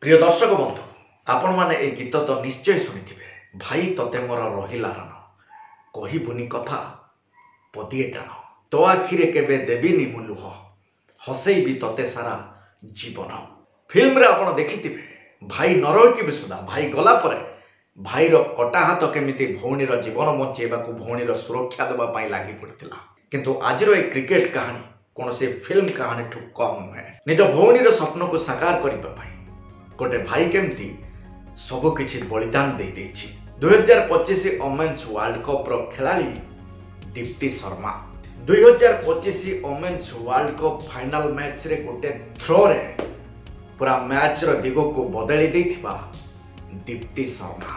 प्रिय दर्शक बंधु आपण मैंने ए गीत तो निश्चय शुणी भाई तोते मोर रहिला रान कहबुनी कथा पदिए टाण तो आखिरे केबे देविनी मु लुह हसैबी तोते सारा जीवन फिल्म रे आपण देखिथिबे भाई नरकी भी सुधा भाई गला परे भाईर कटा हाथ केमिति भौणीर जीवन बंचेबाकू भौणीर सुरक्षा देबा पई लागि पड़िथिला किंतु आजिर ए क्रिकेट कहानी कौन से फिल्म कहानी ठू कम नुहे निज भौणीर स्वप्न को साकार करबा पई गोटे भाई केमती सबु किछि बलिदान दे देछि 2025 ओमेन्स वर्ल्ड कप रो खिलाड़ी Deepti Sharma 2025 women's world cup final match रे गोटे थ्रो रे पूरा मैच रो दिगो को बदली देथिबा दीप्ति शर्मा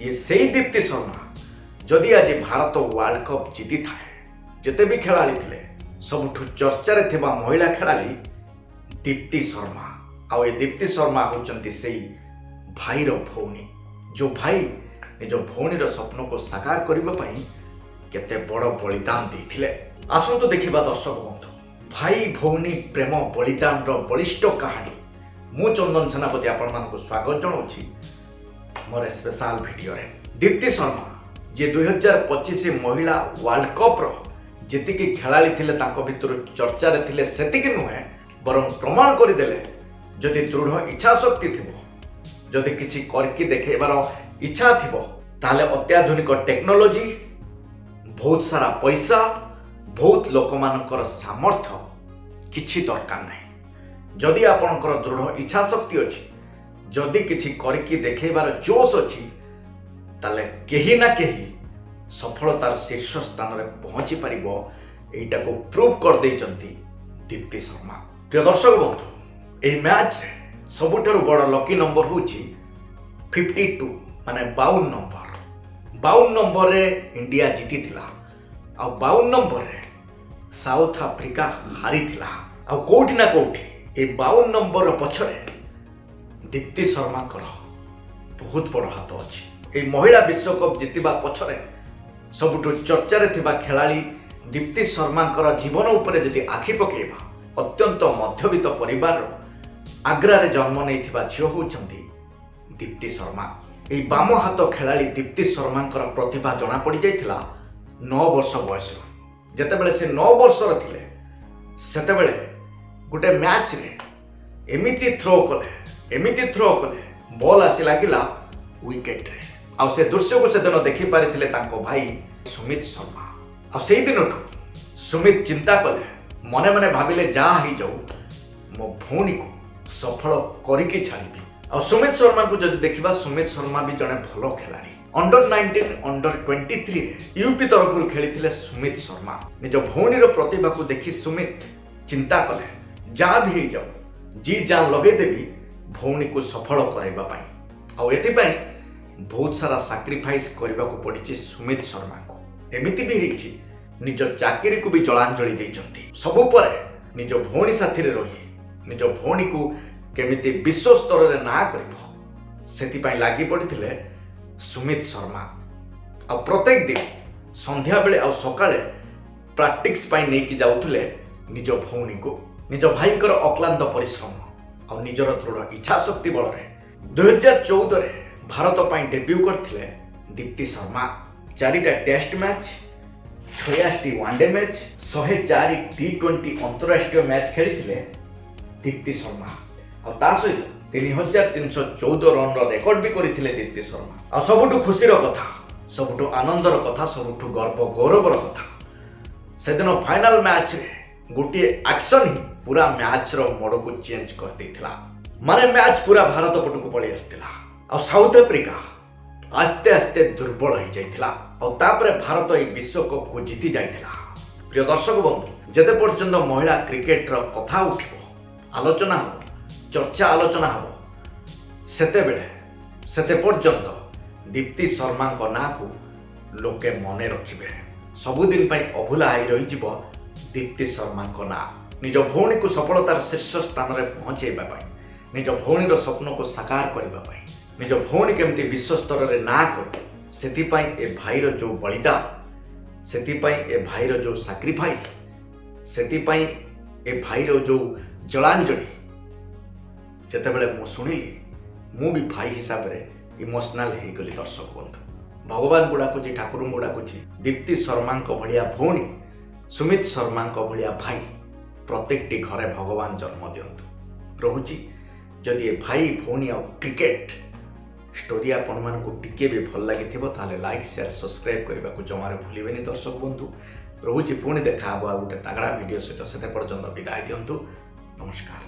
ये सही दीप्ति शर्मा जदि आज भारत वर्ल्ड कप जीति थाए जेते भी खिलाड़ी थिले सबुठु चर्चा रे थिबा महिला खिलाड़ी दीप्ति शर्मा आ दीप्ति शर्मा होचंती सेई भाईर भौणी जो भाई निज भौणीर स्वप्न को साकार करबा पई केते बड़ बलिदान देथिले। आसंतु देखिबा दर्शक बंधु भाई भौणी प्रेम बलिदान रो बलिष्ठ कहानी मु चंदन सेनापति आपण मानकु स्वागत जणाउछि मोर स्पेशल वीडियो रे। दीप्ति शर्मा जे 2025 महिला वर्ल्ड कप रो जेतिकी खिलाड़ी थिले तांको भितर चर्चा रे थिले सेतिकी नुहे बरं प्रमाण करि देले जदि दृढ़ इच्छा शक्ति थी जदि किसी करके देखेबार इच्छा थी ताले अत्याधुनिक टेक्नोलोजी बहुत सारा पैसा बहुत लोक मानकर सामर्थ्य किछि दरकार नहीं जदि आपनकर दृढ़ इच्छा शक्ति अच्छी जदि किछि करके देखेबार जोश अच्छी ताले केही ना केही सफलतार शीर्ष स्थान रे पहुंची परिबो एटा को प्रूव कर देचंती दीप्ति शर्मा। प्रिय दर्शक बंधु एही मैच रे सबुठारु बड़ लकी नंबर होची 52 माने 52 नंबर रे इंडिया जीती थिला आ 52 नंबर रे साउथ अफ्रीका हारी थिला आ कोठी ना कोठी ए 52 नंबर पछरे दीप्ति शर्मा कर बहुत बड़ हाथ अछि। ए महिला विश्व कप जीतिबा पछरे सबुठु चर्चा रे थिबा खिलाड़ी दीप्ति शर्मा कर जीवन उपरे जदि आखि पकेबा अत्यंत मध्यवित्त परिवार आग्रा रे जन्म नहीं झील होती दीप्ति शर्मा। यही बाम हाथ खिलाड़ी दीप्ति शर्मा प्रतिभा जना पड़ जाता 9 वर्ष बयस जितेबले से 9 वर्षर थिले सेतेबले गोटे मैच रे एमिति थ्रो कले बॉल आसी लागिला विकेट रे आ से दृश्य को सेदिन देखि पारिथिले तांको भाई सुमित शर्मा आ सेही दिनठु सुमित चिंता कले मने मने भाविले जा ही जाऊ मो भौणी को सफल करिके छाड़बी। आ सुमित शर्मा को जदि देखिबा सुमित शर्मा भी जने भलो खिलाड़ी अंडर 19 अंडर 23 रे यूपी तरफ खेली सुमित शर्मा निज भौणीर प्रतिभा को देखि सुमित चिंता कले जा भी ही जाऊ जी जान लगे देवी भौणी को सफल कराइबा पई आ एथि बहुत सारा सैक्रिफाइस करबा को पड़िछि सुमित शर्मा को एमिति भी हेछि निज चाकरी को भी जलांजलि देइछंती सबु परे निज भौणी साथी रे रही निज भौणी को केमिति विश्व स्तर रे ना करिवो सेति पई लागि पड़िथिले सुमित शर्मा आ प्रत्येक दिन संध्या बेले आ सकाळे प्रैक्टिस पई नै कि जाउथले निज भौणी को निज भाईकर अक्लांत परिश्रम आ निजर दृढ़ इच्छा शक्ति बल रे 2014 रे भारत पई डेब्यू करथिले दीप्ति शर्मा 4टा test match 86 one day match 104 T20 अंतरराष्ट्रीय मैच खेली दीप्ति शर्मा और ता सहित 3314 रन रेकर्ड भी करथिले दीप्ति शर्मा। आ सबुठु खुशीर कथा सबुठु आनंदर कथा सबुठु गर्व गौरवर कथा सेदिन फाइनल मैच रे गोटे एक्शन ही पूरा मैच रो मोड़ को चेंज कर देथिला माने मैच पूरा भारत पटु को पळि आस्तिला आ साउथ अफ्रीका आस्ते आस्ते दुर्बल हो जाइथिला और तापरे भारत ए विश्व कप को जीति जाइथिला। प्रिय दर्शक बंधु जेते पर्यंत महिला क्रिकेट रो कथा उठिबो आलोचना हो चर्चा आलोचना हो सेते पर्यंत दीप्ति शर्मा को ना को लोके मने रखिबे सबुदिन पई अभुला आई रही जीव दीप्ति शर्मा को ना निज भौणी को सफलतार शीर्ष स्थान रे पहुंचेबा पई निज भौणीर स्वप्न को साकार करबा पई निज भौणी केमती विश्व स्तर रे ना कर सेति पई ए भाईर जो बलिदान सेति पई ए भाईर जो सैक्रिफाइस सेति पई ए भाईर जो जलांजलि जेतेबेले मु सुनिली ମୁଁ ବି ଭାଇ ହିସାବରେ ଇମୋସନାଲ ହେଇଗଲି ଦର୍ଶକ ବନ୍ଧୁ। ଭଗବାନଙ୍କୁ ଡାକୁଛି, ଠାକୁରଙ୍କୁ ଡାକୁଛି, ଦୀପ୍ତି ଶର୍ମାଙ୍କ ଭଳିଆ ଭଉଣୀ, ସୁମିତ ଶର୍ମାଙ୍କ ଭଳିଆ ଭାଇ ପ୍ରତ୍ୟେକଟି ଘରେ ଭଗବାନ ଜନ୍ମ ଦିଅନ୍ତୁ। ରହୁଛି, ଯଦି ଏ ଭାଇ ଭଉଣୀ ଆଉ କ୍ରିକେଟ ଷ୍ଟୋରି ଆପଣମାନଙ୍କୁ ଟିକେ ବି ଭଲ ଲାଗିଥିବ ତାହେଲେ ଲାଇକ୍ ସେୟାର ସବସ୍କ୍ରାଇବ୍ କରିବାକୁ ଜମାରେ ଭୁଲିବେନି ଦର୍ଶକ ବନ୍ଧୁ। ରହୁଛି, ପୁଣି ଦେଖା ହେବ ଆଉ ଗୋଟେ ତାଗଡ଼ା ଭିଡ଼ିଓ ସହିତ। ସେତେ ପର୍ଯ୍ୟନ୍ତ ବିଦାୟ ଦିଅନ୍ତୁ। ନମସ୍କାର।